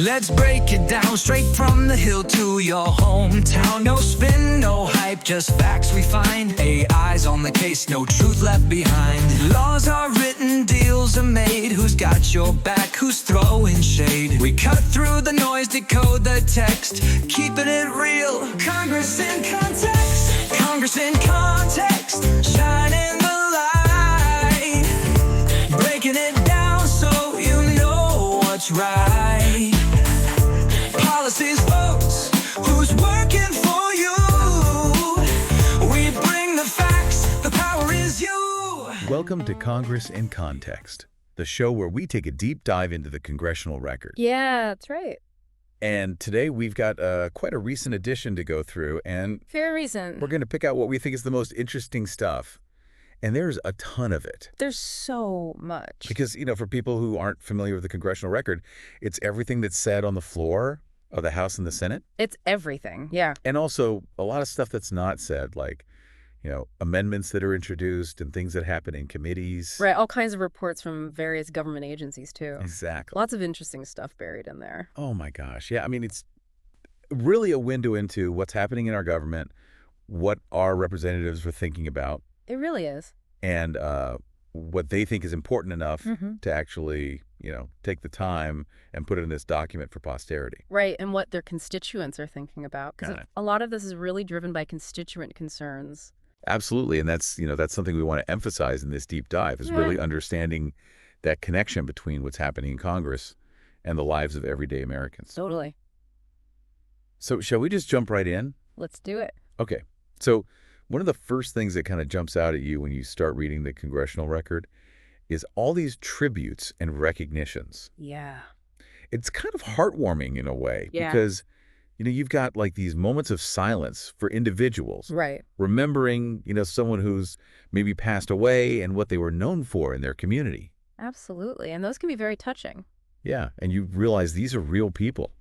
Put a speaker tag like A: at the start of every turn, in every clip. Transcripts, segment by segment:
A: Let's break it down straight from the hill to your hometown. No spin, no hype, just facts we find. AI's on the case, no truth left behind. Laws are written, deals are made. Who's got your back, who's throwing shade? We cut through the noise, decode the text, keeping it real. Congress in context, Congress in context, shining the light, breaking it down so you know what's right. Policies, votes, who's working for you? We bring the facts, the power is you.
B: Welcome to Congress in Context, the show where we take a deep dive into the Congressional Record.
C: Yeah, that's right.
B: And today we've got quite a recent edition to go through, and
C: Very recent.
B: we're going to pick out what we think is the most interesting stuff. And there's a ton of it.
C: There's so much.
B: Because, for people who aren't familiar with the Congressional Record, it's everything that's said on the floor of the House and the Senate.
C: It's everything, yeah.
B: And also a lot of stuff that's not said, like, amendments that are introduced and things that happen in committees.
C: Right, all kinds of reports from various government agencies, too.
B: Exactly.
C: Lots of interesting stuff buried in there.
B: Oh, my gosh. Yeah, it's really a window into what's happening in our government, what our representatives were thinking about,
C: It really is.
B: and what they think is important enough
C: Mm-hmm.
B: to actually, take the time and put it in this document for posterity.
C: Right, and what their constituents are thinking about. Because
B: Got it.
C: a lot of this is really driven by constituent concerns.
B: Absolutely, and that's something we want to emphasize in this deep dive is really understanding that connection between what's happening in Congress and the lives of everyday Americans.
C: Totally.
B: So shall we just jump right in?
C: Let's do it.
B: Okay, so one of the first things that kind of jumps out at you when you start reading the Congressional Record is all these tributes and recognitions.
C: Yeah.
B: It's kind of heartwarming in a way
C: Yeah.
B: because, you've got like these moments of silence for individuals,
C: Right.
B: remembering, someone who's maybe passed away and what they were known for in their community.
C: Absolutely. And those can be very touching.
B: Yeah, and you realize these are real people,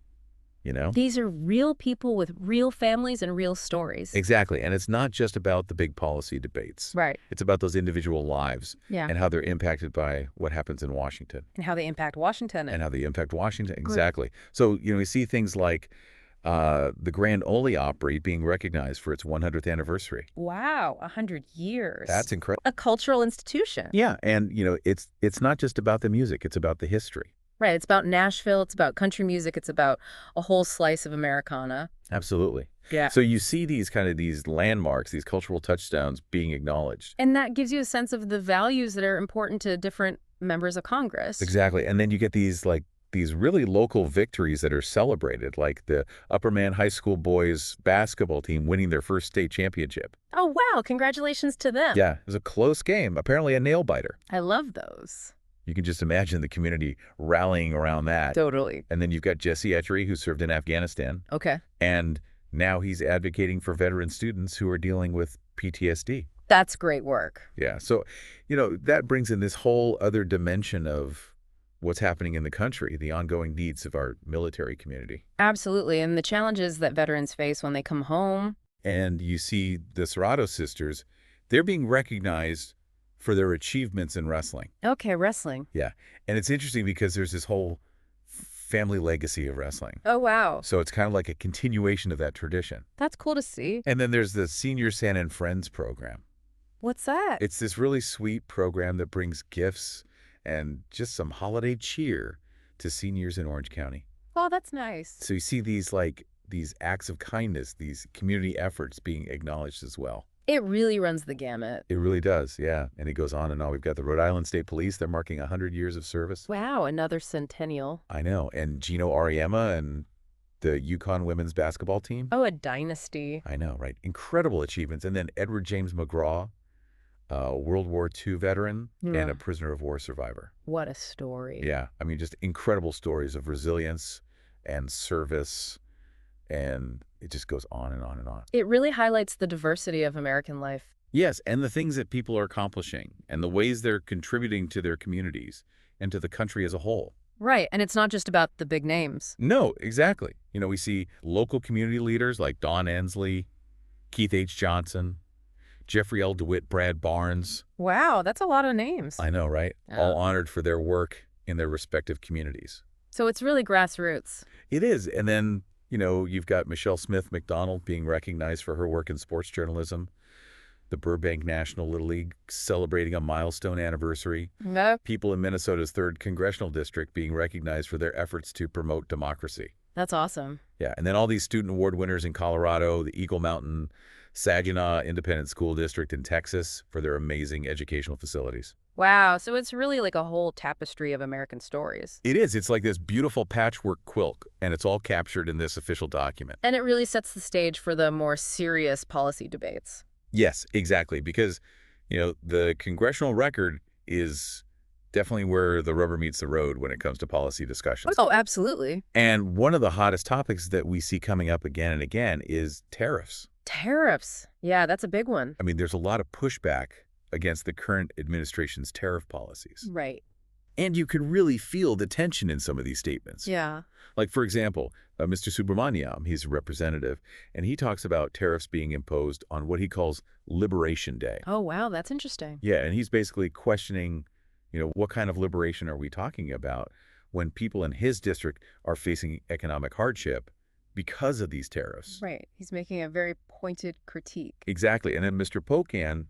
C: These are real people with real families and real stories.
B: Exactly, and it's not just about the big policy debates.
C: Right.
B: It's about those individual lives
C: Yeah.
B: and how they're impacted by what happens in Washington.
C: And how they impact Washington.
B: And how they impact Washington. Exactly. So, we see things like the Grand Ole Opry being recognized for its 100th anniversary.
C: Wow, 100 years.
B: That's incredible.
C: A cultural institution.
B: Yeah, and, it's not just about the music. It's about the history.
C: Right, it's about Nashville, it's about country music, it's about a whole slice of Americana.
B: Absolutely.
C: Yeah.
B: So you see these landmarks, these cultural touchdowns being acknowledged.
C: And that gives you a sense of the values that are important to different members of Congress.
B: Exactly. And then you get these really local victories that are celebrated, like the Upperman High School boys basketball team winning their first state championship.
C: Oh, wow, congratulations to them.
B: Yeah, it was a close game, apparently a nail-biter.
C: I love those.
B: You can just imagine the community rallying around that.
C: Totally.
B: And then you've got Jesse Etchery, who served in Afghanistan,
C: Okay.
B: and now he's advocating for veteran students who are dealing with PTSD.
C: That's great work.
B: Yeah, so, that brings in this whole other dimension of what's happening in the country, the ongoing needs of our military community.
C: Absolutely. And the challenges that veterans face when they come home.
B: And you see the Serrato sisters, they're being recognized for their achievements in wrestling.
C: Okay, wrestling.
B: Yeah, and it's interesting because there's this whole family legacy of wrestling.
C: Oh, wow.
B: So it's kind of like a continuation of that tradition.
C: That's cool to see.
B: And then there's the Senior Santa and Friends program.
C: What's that?
B: It's this really sweet program that brings gifts and just some holiday cheer to seniors in Orange County.
C: Oh, that's nice.
B: So you see these acts of kindness, these community efforts being acknowledged as well.
C: It really runs the gamut.
B: It really does, yeah. And it goes on and on. We've got the Rhode Island State Police. They're marking 100 years of service.
C: Wow, another centennial.
B: I know. And Gino Auriemma and the Yukon women's basketball team.
C: Oh, a dynasty.
B: I know, right? Incredible achievements. And then Edward James McGraw, a World War II veteran and a prisoner of war survivor.
C: What a story.
B: Yeah, just incredible stories of resilience and service, and it just goes on and on and on.
C: It really highlights the diversity of American life.
B: Yes, and the things that people are accomplishing and the ways they're contributing to their communities and to the country as a whole.
C: Right, and it's not just about the big names.
B: No, exactly. We see local community leaders like Don Ensley, Keith H. Johnson, Jeffrey L. DeWitt, Brad Barnes.
C: Wow, that's a lot of names.
B: I know, right?
C: Yeah.
B: All honored for their work in their respective communities.
C: So it's really grassroots.
B: It is. And then, you've got Michelle Smith McDonald being recognized for her work in sports journalism, the Burbank National Little League celebrating a milestone anniversary,
C: Yep.
B: people in Minnesota's 3rd Congressional District being recognized for their efforts to promote democracy.
C: That's awesome.
B: Yeah, and then all these student award winners in Colorado, the Eagle Mountain Saginaw Independent School District in Texas for their amazing educational facilities.
C: Wow. So it's really like a whole tapestry of American stories.
B: It is. It's like this beautiful patchwork quilt, and it's all captured in this official document.
C: And it really sets the stage for the more serious policy debates.
B: Yes, exactly, because, the Congressional Record is definitely where the rubber meets the road when it comes to policy discussions.
C: Oh, absolutely.
B: And one of the hottest topics that we see coming up again and again is tariffs.
C: Tariffs. Yeah, that's a big one.
B: I mean, there's a lot of pushback against the current administration's tariff policies.
C: Right.
B: And you can really feel the tension in some of these statements.
C: Yeah.
B: Like, for example, Mr. Subramaniam, he's a representative, and he talks about tariffs being imposed on what he calls Liberation Day.
C: Oh, wow. That's interesting.
B: Yeah, and he's basically questioning, what kind of liberation are we talking about when people in his district are facing economic hardship because of these tariffs.
C: Right. He's making a very pointed critique.
B: Exactly. And then Mr. Pocan,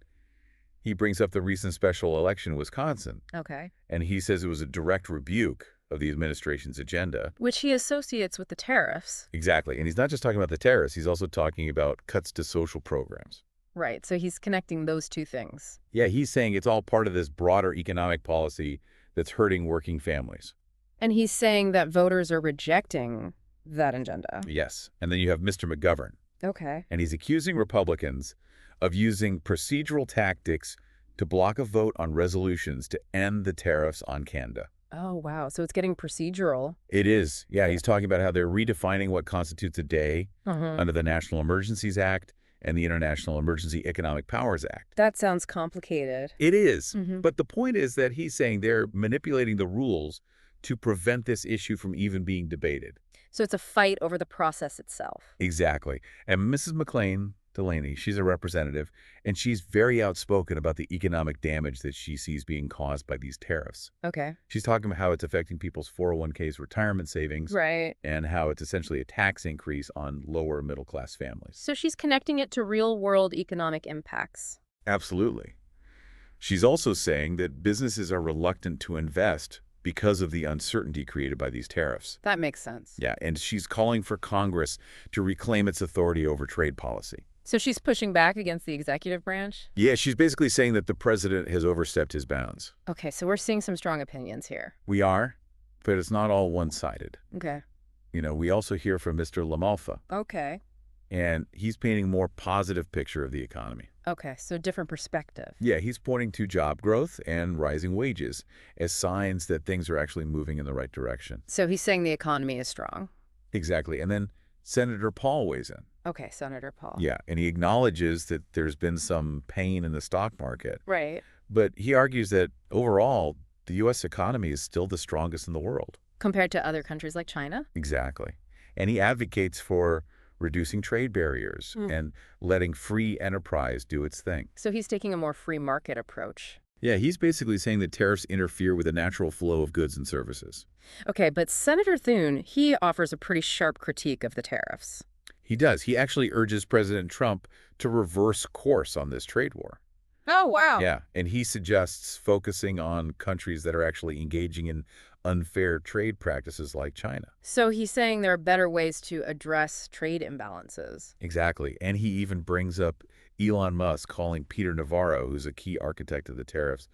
B: he brings up the recent special election in Wisconsin,
C: Okay.
B: and he says it was a direct rebuke of the administration's agenda.
C: Which he associates with the tariffs.
B: Exactly. And he's not just talking about the tariffs, he's also talking about cuts to social programs.
C: Right. So he's connecting those two things.
B: Yeah, he's saying it's all part of this broader economic policy that's hurting working families.
C: And he's saying that voters are rejecting that agenda.
B: Yes. And then you have Mr. McGovern,
C: Okay.
B: and he's accusing Republicans of using procedural tactics to block a vote on resolutions to end the tariffs on Canada.
C: Oh, wow. So it's getting procedural.
B: It is. Yeah, he's talking about how they're redefining what constitutes a day
C: Uh-huh.
B: under the National Emergencies Act and the International Emergency Economic Powers Act.
C: That sounds complicated.
B: It is.
C: Mhm.
B: But the point is that he's saying they're manipulating the rules to prevent this issue from even being debated.
C: So it's a fight over the process itself.
B: Exactly. And Mrs. McLean Delaney, she's a representative, and she's very outspoken about the economic damage that she sees being caused by these tariffs.
C: Okay.
B: She's talking about how it's affecting people's 401ks retirement savings
C: Right.
B: and how it's essentially a tax increase on lower middle-class families.
C: So she's connecting it to real-world economic impacts.
B: Absolutely. She's also saying that businesses are reluctant to invest because of the uncertainty created by these tariffs.
C: That makes sense.
B: Yeah, and she's calling for Congress to reclaim its authority over trade policy.
C: So she's pushing back against the executive branch?
B: Yeah, she's basically saying that the president has overstepped his bounds.
C: Okay, so we're seeing some strong opinions here.
B: We are, but it's not all one-sided.
C: Okay.
B: We also hear from Mr. LaMalfa,
C: Okay.
B: and he's painting a more positive picture of the economy.
C: Okay, so different perspective.
B: Yeah, he's pointing to job growth and rising wages as signs that things are actually moving in the right direction.
C: So he's saying the economy is strong.
B: Exactly. And then Senator Paul weighs in.
C: Okay, Senator Paul.
B: Yeah, and he acknowledges that there's been some pain in the stock market,
C: Right.
B: but he argues that overall, the U.S. economy is still the strongest in the world.
C: Compared to other countries like China?
B: Exactly. And he advocates for reducing trade barriers and letting free enterprise do its thing.
C: So he's taking a more free market approach.
B: Yeah, he's basically saying that tariffs interfere with the natural flow of goods and services.
C: Okay, but Senator Thune, he offers a pretty sharp critique of the tariffs.
B: He does. He actually urges President Trump to reverse course on this trade war.
C: Oh, wow.
B: Yeah, and he suggests focusing on countries that are actually engaging in unfair trade practices like China.
C: So he's saying there are better ways to address trade imbalances.
B: Exactly. And he even brings up Elon Musk calling Peter Navarro, who's a key architect of the tariffs,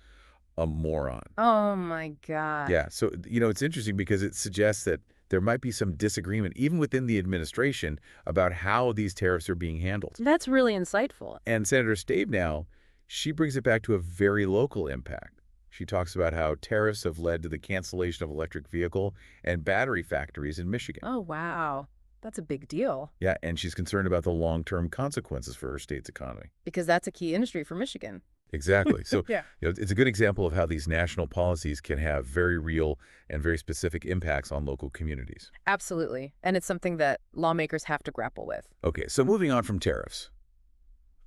B: a moron.
C: Oh, my God.
B: Yeah, so, it's interesting because it suggests that there might be some disagreement, even within the administration, about how these tariffs are being handled.
C: That's really insightful.
B: And Senator Stabenow, she brings it back to a very local impact. She talks about how tariffs have led to the cancellation of electric vehicle and battery factories in Michigan.
C: Oh, wow. That's a big deal.
B: Yeah, and she's concerned about the long-term consequences for her state's economy.
C: Because that's a key industry for Michigan.
B: Exactly. So
C: Yeah.
B: It's a good example of how these national policies can have very real and very specific impacts on local communities.
C: Absolutely. And it's something that lawmakers have to grapple with.
B: Okay, so moving on from tariffs.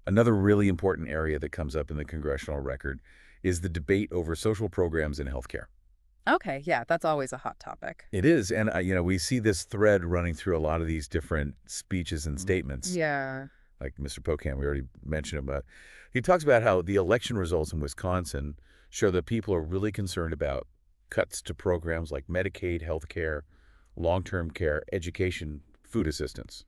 B: Another really important area that comes up in the Congressional Record is the debate over social programs in healthcare.
C: Okay, yeah, that's always a hot topic.
B: It is, and we see this thread running through a lot of these different speeches and statements.
C: Yeah.
B: Like Mr. Pocan, we already mentioned him, but he talks about how the election results in Wisconsin show that people are really concerned about cuts to programs like Medicaid, health care, long-term care, education, food assistance.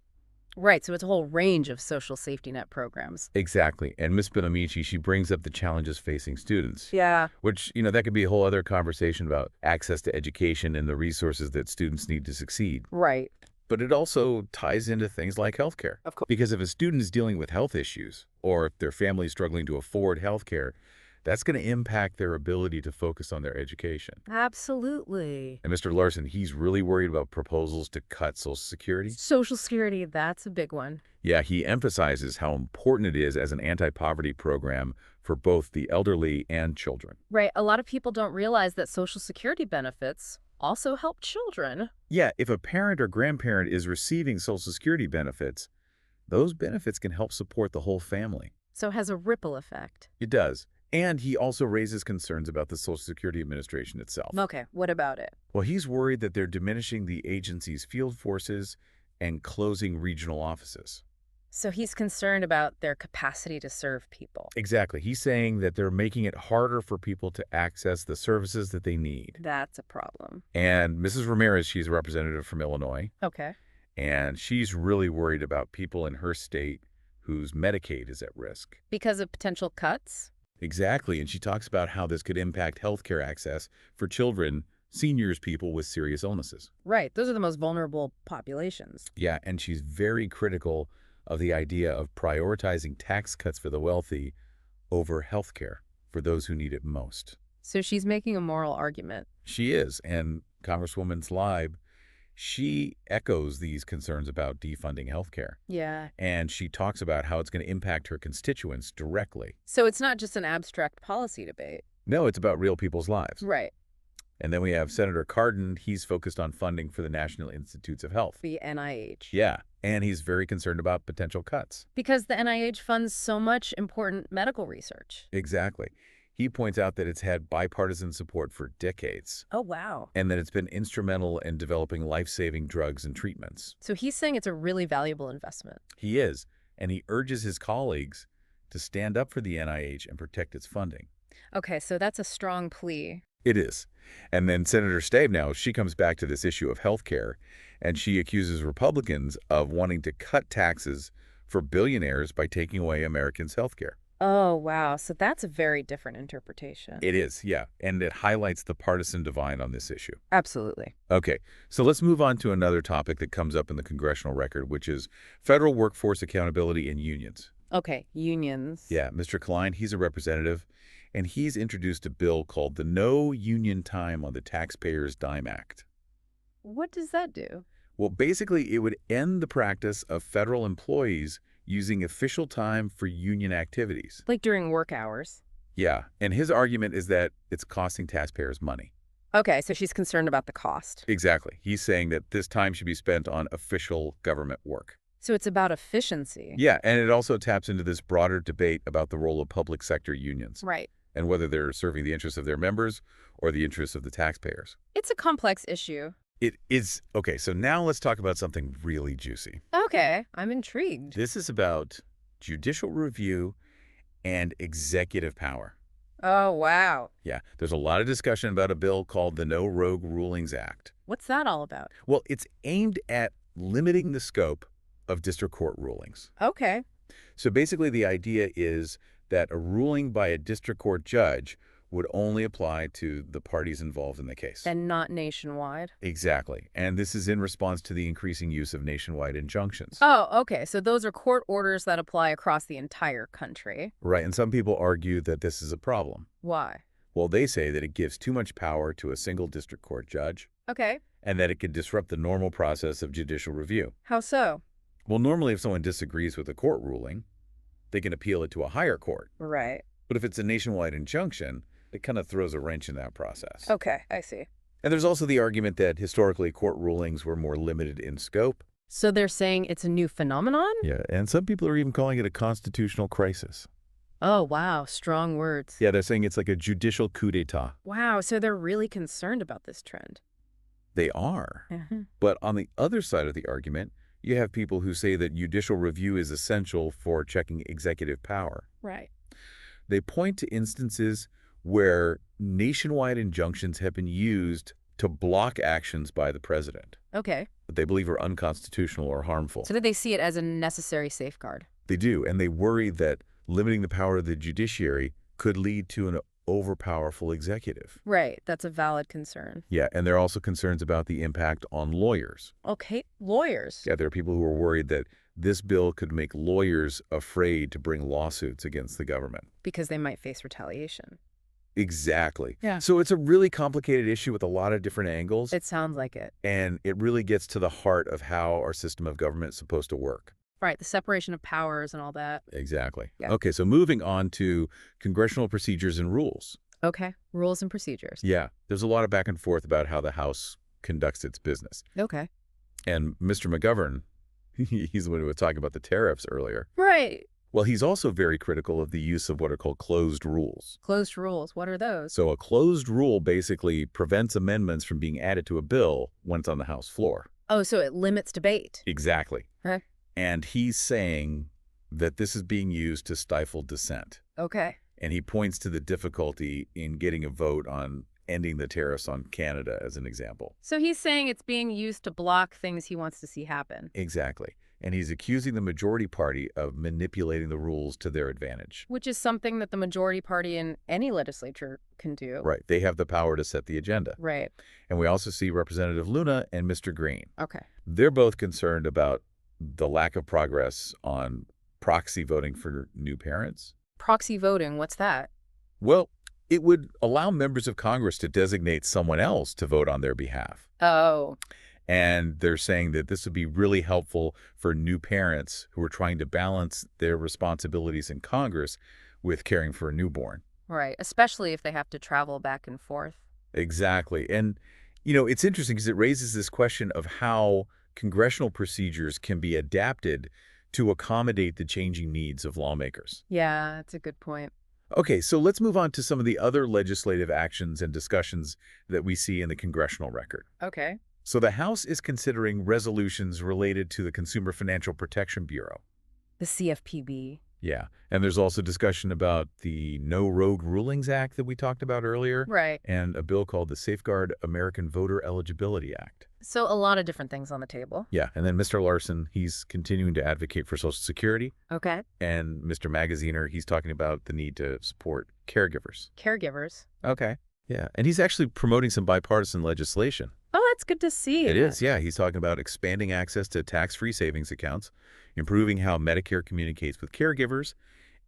C: Right, so it's a whole range of social safety net programs.
B: Exactly. And Ms. Bonamici, she brings up the challenges facing students,
C: Yeah.
B: which, that could be a whole other conversation about access to education and the resources that students need to succeed.
C: Right.
B: But it also ties into things like healthcare.
C: Of course.
B: Because if a student is dealing with health issues, or if their family is struggling to afford healthcare, that's going to impact their ability to focus on their education.
C: Absolutely.
B: And Mr. Larson, he's really worried about proposals to cut Social Security.
C: Social Security, that's a big one.
B: Yeah, he emphasizes how important it is as an anti-poverty program for both the elderly and children.
C: Right, a lot of people don't realize that Social Security benefits also help children.
B: Yeah, if a parent or grandparent is receiving Social Security benefits, those benefits can help support the whole family.
C: So it has a ripple effect.
B: It does. And he also raises concerns about the Social Security Administration itself.
C: Okay, what about it?
B: Well, he's worried that they're diminishing the agency's field forces and closing regional offices.
C: So he's concerned about their capacity to serve people.
B: Exactly. He's saying that they're making it harder for people to access the services that they need.
C: That's a problem.
B: And Mrs. Ramirez, she's a representative from Illinois,
C: Okay.
B: and she's really worried about people in her state whose Medicaid is at risk.
C: Because of potential cuts?
B: Exactly, and she talks about how this could impact healthcare access for children, seniors, people with serious illnesses.
C: Right, those are the most vulnerable populations.
B: Yeah, and she's very critical of the idea of prioritizing tax cuts for the wealthy over healthcare for those who need it most.
C: So she's making a moral argument.
B: She is, and Congresswoman Tlaib, she echoes these concerns about defunding healthcare.
C: Yeah.
B: And she talks about how it's going to impact her constituents directly.
C: So it's not just an abstract policy debate.
B: No, it's about real people's lives.
C: Right.
B: And then we have Senator Cardin. He's focused on funding for the National Institutes of Health.
C: The NIH.
B: Yeah, and he's very concerned about potential cuts.
C: Because the NIH funds so much important medical research.
B: Exactly. He points out that it's had bipartisan support for decades.
C: Oh, wow.
B: And that it's been instrumental in developing life-saving drugs and treatments.
C: So he's saying it's a really valuable investment.
B: He is, and he urges his colleagues to stand up for the NIH and protect its funding.
C: Okay, so that's a strong plea.
B: It is. And then Senator Stabe now, she comes back to this issue of health care, and she accuses Republicans of wanting to cut taxes for billionaires by taking away Americans' health care.
C: Oh, wow. So that's a very different interpretation.
B: It is, yeah. And it highlights the partisan divide on this issue.
C: Absolutely.
B: Okay, so let's move on to another topic that comes up in the Congressional Record, which is federal workforce accountability and unions.
C: Okay, unions.
B: Yeah, Mr. Klein, he's a representative, and he's introduced a bill called the No Union Time on the Taxpayer's Dime Act.
C: What does that do?
B: Well, basically, it would end the practice of federal employees using official time for union activities.
C: Like during work hours?
B: Yeah, and his argument is that it's costing taxpayers money.
C: Okay, so she's concerned about the cost.
B: Exactly. He's saying that this time should be spent on official government work.
C: So it's about efficiency.
B: Yeah, and it also taps into this broader debate about the role of public sector unions.
C: Right.
B: And whether they're serving the interests of their members or the interests of the taxpayers.
C: It's a complex issue.
B: It is. Okay, so now let's talk about something really juicy.
C: Okay, I'm intrigued.
B: This is about judicial review and executive power.
C: Oh, wow.
B: Yeah, there's a lot of discussion about a bill called the No Rogue Rulings Act.
C: What's that all about?
B: Well, it's aimed at limiting the scope of district court rulings.
C: Okay.
B: So basically the idea is that a ruling by a district court judge would only apply to the parties involved in the case.
C: And not nationwide?
B: Exactly. And this is in response to the increasing use of nationwide injunctions.
C: Oh, okay. So those are court orders that apply across the entire country.
B: Right. And some people argue that this is a problem.
C: Why?
B: Well, they say that it gives too much power to a single district court judge
C: Okay.
B: and that it could disrupt the normal process of judicial review.
C: How so?
B: Well, normally if someone disagrees with a court ruling, they can appeal it to a higher court.
C: Right.
B: But if it's a nationwide injunction, it kind of throws a wrench in that process.
C: Okay, I see.
B: And there's also the argument that historically court rulings were more limited in scope.
C: So they're saying it's a new phenomenon?
B: Yeah, and some people are even calling it a constitutional crisis.
C: Oh, wow. Strong words.
B: Yeah, they're saying it's like a judicial coup d'etat.
C: Wow. So they're really concerned about this trend.
B: They are.
C: Mhm.
B: But on the other side of the argument, you have people who say that judicial review is essential for checking executive power.
C: Right.
B: They point to instances where nationwide injunctions have been used to block actions by the president
C: Okay.
B: that they believe are unconstitutional or harmful.
C: So did they see it as a necessary safeguard?
B: They do, and they worry that limiting the power of the judiciary could lead to an overpowerful executive.
C: Right. That's a valid concern.
B: Yeah, and there are also concerns about the impact on lawyers.
C: Okay. Lawyers.
B: Yeah, there are people who are worried that this bill could make lawyers afraid to bring lawsuits against the government.
C: Because they might face retaliation.
B: Exactly.
C: Yeah.
B: So it's a really complicated issue with a lot of different angles,
C: It sounds like it.
B: and it really gets to the heart of how our system of government is supposed to work.
C: Right. The separation of powers and all that.
B: Exactly.
C: Yeah.
B: Okay, so moving on to congressional procedures and rules.
C: Okay. Rules and procedures.
B: Yeah, there's a lot of back and forth about how the House conducts its business.
C: Okay.
B: And Mr. McGovern, he's the one who was talking about the tariffs earlier.
C: Right.
B: Well, he's also very critical of the use of what are called closed rules.
C: Closed rules. What are those?
B: So a closed rule basically prevents amendments from being added to a bill when it's on the House floor.
C: Oh, so it limits debate.
B: Exactly.
C: Huh?
B: And he's saying that this is being used to stifle dissent.
C: Okay.
B: And he points to the difficulty in getting a vote on ending the tariffs on Canada as an example.
C: So he's saying it's being used to block things he wants to see happen.
B: Exactly. And he's accusing the majority party of manipulating the rules to their advantage.
C: Which is something that the majority party in any legislature can do.
B: Right. They have the power to set the agenda.
C: Right.
B: And we also see Representative Luna and Mr. Green.
C: Okay.
B: They're both concerned about the lack of progress on proxy voting for new parents.
C: Proxy voting, what's that?
B: Well, it would allow members of Congress to designate someone else to vote on their behalf.
C: Oh.
B: And they're saying that this would be really helpful for new parents who are trying to balance their responsibilities in Congress with caring for a newborn.
C: Right. Especially if they have to travel back and forth.
B: Exactly. And, you know, it's interesting because it raises this question of how congressional procedures can be adapted to accommodate the changing needs of lawmakers.
C: Yeah, that's a good point.
B: Okay, so let's move on to some of the other legislative actions and discussions that we see in the congressional record.
C: Okay.
B: So the House is considering resolutions related to the Consumer Financial Protection Bureau.
C: The CFPB.
B: Yeah, and there's also discussion about the No Rogue Rulings Act that we talked about earlier,
C: Right.
B: and a bill called the Safeguard American Voter Eligibility Act.
C: So a lot of different things on the table.
B: Yeah, and then Mr. Larson, he's continuing to advocate for Social Security,
C: Okay.
B: and Mr. Magaziner, he's talking about the need to support caregivers.
C: Caregivers.
B: Okay. Yeah, and he's actually promoting some bipartisan legislation.
C: Oh, that's good to see.
B: It is, yeah. He's talking about expanding access to tax-free savings accounts, improving how Medicare communicates with caregivers,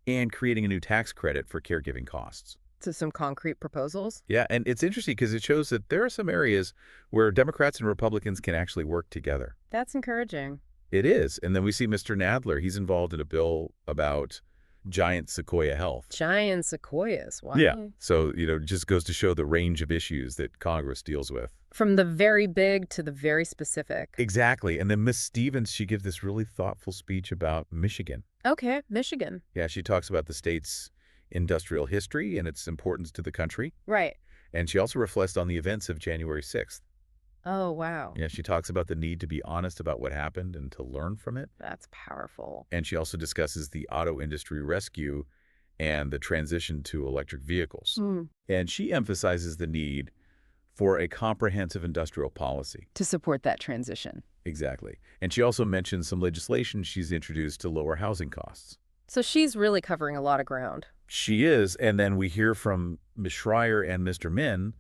B: and creating a new tax credit for caregiving costs.
C: So some concrete proposals.
B: Yeah, and it's interesting because it shows that there are some areas where Democrats and Republicans can actually work together.
C: That's encouraging.
B: It is. And then we see Mr. Nadler. He's involved in a bill about giant sequoia health.
C: Giant sequoias. Wow.
B: Yeah. So, you know, it just goes to show the range of issues that Congress deals with.
C: From the very big to the very specific.
B: Exactly. And then Miss Stevens, she gives this really thoughtful speech about Michigan.
C: Okay. Michigan.
B: Yeah, she talks about the state's industrial history and its importance to the country.
C: Right.
B: And she also reflects on the events of January 6th.
C: Oh, wow.
B: Yeah, she talks about the need to be honest about what happened and to learn from it.
C: That's powerful.
B: And she also discusses the auto industry rescue and the transition to electric vehicles. And she emphasizes the need for a comprehensive industrial policy.
C: To support that transition.
B: Exactly. And she also mentions some legislation she's introduced to lower housing costs.
C: So she's really covering a lot of ground.
B: She is. And then we hear from Ms. Schreier and Mr. Min.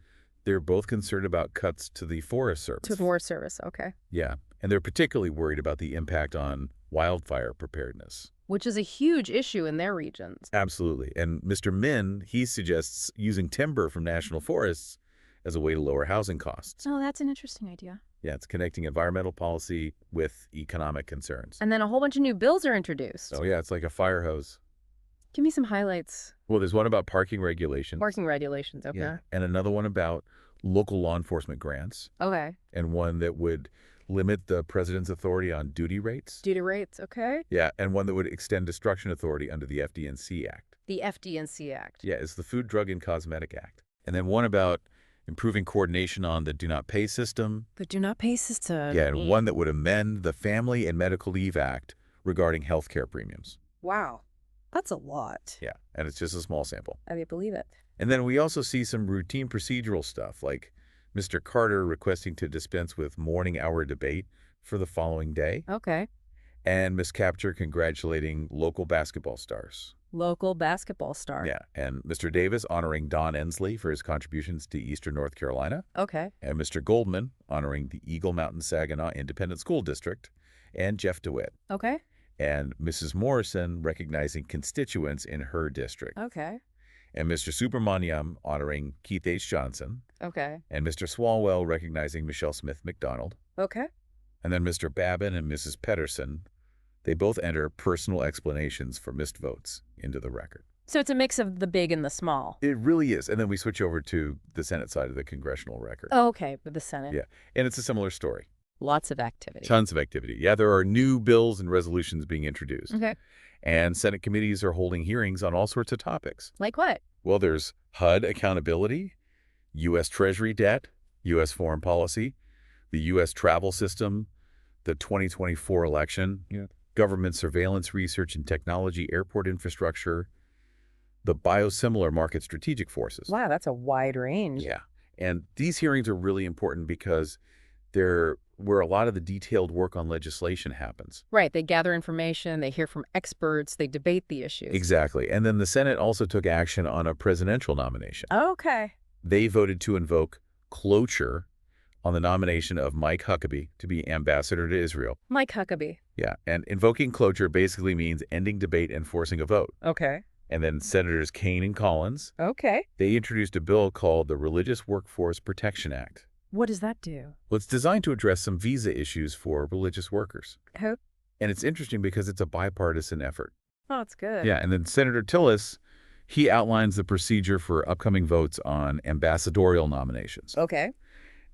B: They're both concerned about cuts to the Forest Service.
C: To Forest Service, okay.
B: Yeah. And they're particularly worried about the impact on wildfire preparedness.
C: Which is a huge issue in their regions.
B: Absolutely. And Mr. Min, he suggests using timber from national forests as a way to lower housing costs.
C: Oh, that's an interesting idea.
B: Yeah, it's connecting environmental policy with economic concerns.
C: And then a whole bunch of new bills are introduced.
B: Oh, yeah, it's like a fire hose.
C: Give me some highlights.
B: Well, there's one about parking regulations.
C: Parking regulations, okay.
B: Yeah. And another one about local law enforcement grants.
C: Okay.
B: And one that would limit the president's authority on duty rates.
C: Duty rates, okay.
B: Yeah, and one that would extend destruction authority under the FD&C Act.
C: The FD&C Act.
B: Yeah, it's the Food, Drug, and Cosmetic Act. And then one about improving coordination on the do not pay system.
C: The do not pay system.
B: Yeah, and one that would amend the Family and Medical Leave Act regarding health care premiums.
C: Wow. That's a lot.
B: Yeah, and it's just a small sample.
C: I believe it.
B: And then we also see some routine procedural stuff, like Mr. Carter requesting to dispense with morning hour debate for the following day,
C: Okay.
B: and Miss Capture congratulating local basketball stars.
C: Local basketball star.
B: Yeah, and Mr. Davis honoring Don Ensley for his contributions to Eastern North Carolina,
C: Okay.
B: and Mr. Goldman honoring the Eagle Mountain Saginaw Independent School District, and Jeff DeWitt.
C: Okay.
B: And Mrs. Morrison recognizing constituents in her district.
C: Okay.
B: And Mr. Subramaniam honoring Keith H. Johnson,
C: Okay.
B: and Mr. Swalwell recognizing Michelle Smith McDonald.
C: Okay.
B: And then Mr. Babin and Mrs. Pedersen, they both enter personal explanations for missed votes into the record.
C: So it's a mix of the big and the small.
B: It really is. And then we switch over to the Senate side of the Congressional Record.
C: Oh, okay, with the Senate.
B: Yeah, and it's a similar story.
C: Lots of activity.
B: Tons of activity. Yeah, there are new bills and resolutions being introduced.
C: Okay.
B: And Senate committees are holding hearings on all sorts of topics.
C: Like what?
B: Well, there's HUD accountability, U.S. Treasury debt, U.S. foreign policy, the U.S. travel system, the 2024 election, government surveillance research and technology, airport infrastructure, the biosimilar market strategic forces.
C: Wow, that's a wide range.
B: Yeah. And these hearings are really important because they're where a lot of the detailed work on legislation happens.
C: Right, they gather information, they hear from experts, they debate the issues.
B: Exactly. And then the Senate also took action on a presidential nomination.
C: Okay.
B: They voted to invoke cloture on the nomination of Mike Huckabee to be ambassador to Israel.
C: Mike Huckabee.
B: Yeah, and invoking cloture basically means ending debate and forcing a vote.
C: Okay.
B: And then Senators Kaine and Collins,
C: Okay.
B: they introduced a bill called the Religious Workforce Protection Act.
C: What does that do?
B: Well, it's designed to address some visa issues for religious workers.
C: Oh,
B: And it's interesting because it's a bipartisan effort.
C: that's good.
B: Yeah, and then Senator Tillis, he outlines the procedure for upcoming votes on ambassadorial nominations.
C: Okay.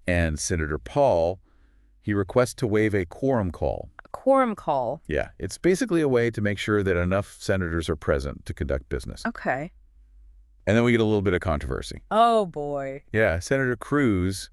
B: And Senator Paul, he requests to waive a quorum call.
C: A quorum call.
B: Yeah, it's basically a way to make sure that enough senators are present to conduct business.
C: Okay.
B: And then we get a little bit of controversy.
C: Oh, boy.
B: Yeah, Senator Cruz,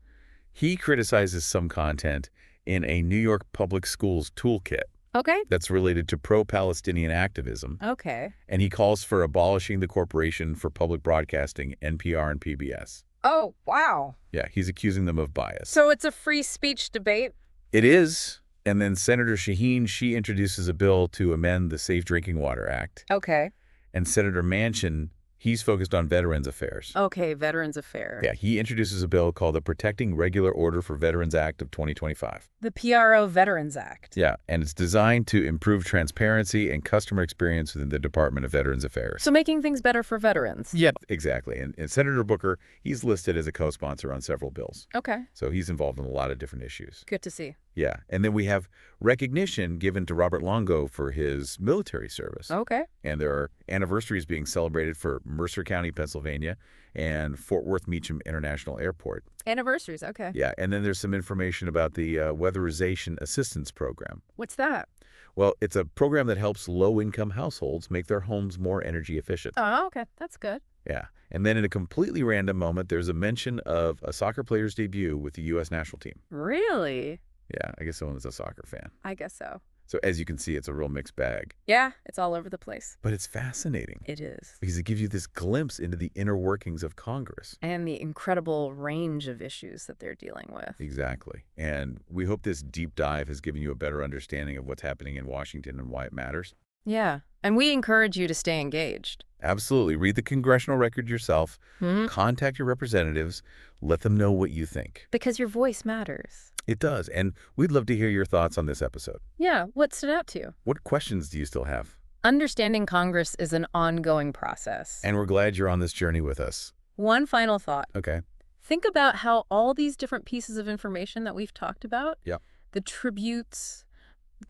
B: he criticizes some content in a New York Public Schools toolkit
C: Okay.
B: that's related to pro-Palestinian activism,
C: Okay.
B: and he calls for abolishing the Corporation for Public Broadcasting, NPR and PBS.
C: Oh, wow.
B: Yeah, he's accusing them of bias.
C: So it's a free speech debate?
B: It is. And then Senator Shaheen, she introduces a bill to amend the Safe Drinking Water Act.
C: Okay.
B: And Senator Manchin, he's focused on Veterans Affairs.
C: Okay, Veterans Affairs.
B: Yeah, he introduces a bill called the Protecting Regular Order for Veterans Act of 2025.
C: The PRO Veterans Act.
B: Yeah, and it's designed to improve transparency and customer experience within the Department of Veterans Affairs.
C: So making things better for veterans.
B: Yeah, exactly. And Senator Booker, he's listed as a co-sponsor on several bills.
C: Okay.
B: So he's involved in a lot of different issues.
C: Good to see.
B: Yeah, and then we have recognition given to Robert Longo for his military service.
C: Okay.
B: And there are anniversaries being celebrated for Mercer County, Pennsylvania, and Fort Worth Meacham International Airport.
C: Anniversaries. Okay.
B: Yeah, and then there's some information about the Weatherization Assistance Program.
C: What's that?
B: Well, it's a program that helps low-income households make their homes more energy efficient.
C: Oh, okay. That's good.
B: Yeah, and then in a completely random moment, there's a mention of a soccer player's debut with the U.S. national team.
C: Really?
B: Yeah, I guess someone is a soccer fan.
C: I guess so.
B: So as you can see, it's a real mixed bag.
C: Yeah, it's all over the place.
B: But it's fascinating
C: It is.
B: because it gives you this glimpse into the inner workings of Congress.
C: And the incredible range of issues that they're dealing with.
B: Exactly. And we hope this deep dive has given you a better understanding of what's happening in Washington and why it matters.
C: Yeah. And we encourage you to stay engaged.
B: Absolutely. Read the Congressional Record yourself.
C: Hmm?
B: Contact your representatives. Let them know what you think.
C: Because your voice matters.
B: It does. And we'd love to hear your thoughts on this episode.
C: Yeah. What stood out to you?
B: What questions do you still have?
C: Understanding Congress is an ongoing process.
B: And we're glad you're on this journey with us.
C: One final thought.
B: Okay.
C: Think about how all these different pieces of information that we've talked about,
B: Yep.
C: the tributes,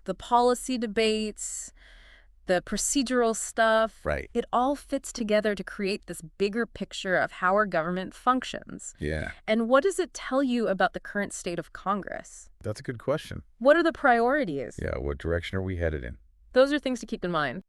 C: the policy debates, the procedural stuff,
B: Right.
C: it all fits together to create this bigger picture of how our government functions.
B: Yeah.
C: And what does it tell you about the current state of Congress?
B: That's a good question.
C: What are the priorities?
B: Yeah. What direction are we headed in?
C: Those are things to keep in mind.